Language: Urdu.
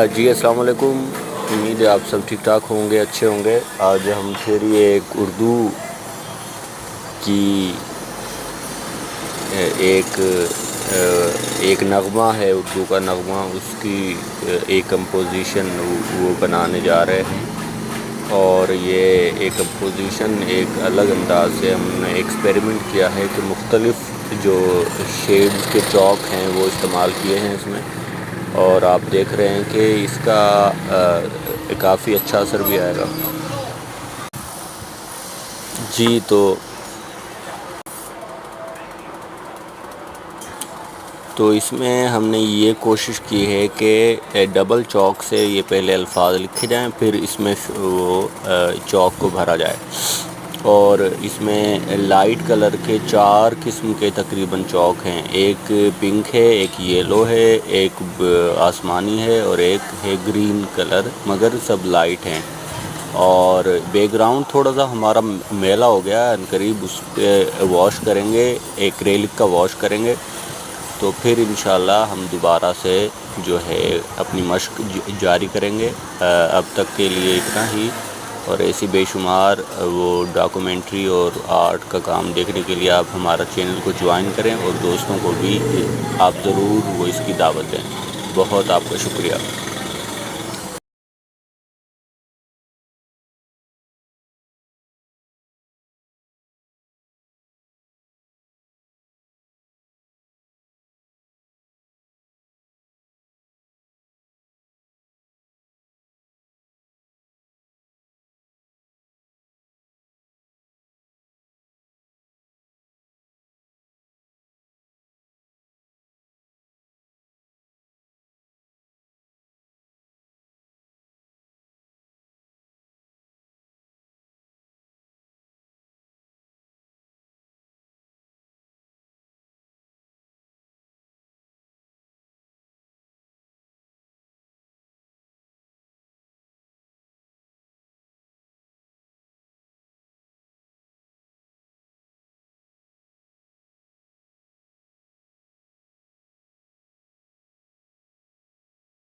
جی السلام علیکم، امید ہے آپ سب ٹھیک ٹھاک ہوں گے، اچھے ہوں گے۔ آج ہم پھر یہ ایک اردو کی ایک نغمہ ہے، اردو کا نغمہ، اس کی ایک کمپوزیشن وہ بنانے جا رہے ہیں۔ اور یہ ایک کمپوزیشن ایک الگ انداز سے ہم نے ایکسپیریمنٹ کیا ہے کہ مختلف جو شیڈز کے چاک ہیں وہ استعمال کیے ہیں اس میں، اور آپ دیکھ رہے ہیں کہ اس کا کافی اچھا اثر بھی آئے گا۔ جی تو اس میں ہم نے یہ کوشش کی ہے کہ ڈبل چاک سے یہ پہلے الفاظ لکھے جائیں، پھر اس میں وہ چاک کو بھرا جائے، اور اس میں لائٹ کلر کے 4 قسم کے تقریباً چاک ہیں۔ ایک پنک ہے، ایک یلو ہے، ایک آسمانی ہے، اور ایک ہے گرین کلر، مگر سب لائٹ ہیں۔ اور بیک گراؤنڈ تھوڑا سا ہمارا میلا ہو گیا، قریب اس پہ واش کریں گے، ایکریلک کا واش کریں گے، تو پھر انشاءاللہ ہم دوبارہ سے جو ہے اپنی مشق جاری کریں گے۔ اب تک کے لیے اتنا ہی، اور ایسی بے شمار وہ ڈاکومنٹری اور آرٹ کا کام دیکھنے کے لیے آپ ہمارا چینل کو جوائن کریں، اور دوستوں کو بھی آپ ضرور وہ اس کی دعوت دیں۔ بہت آپ کا شکریہ۔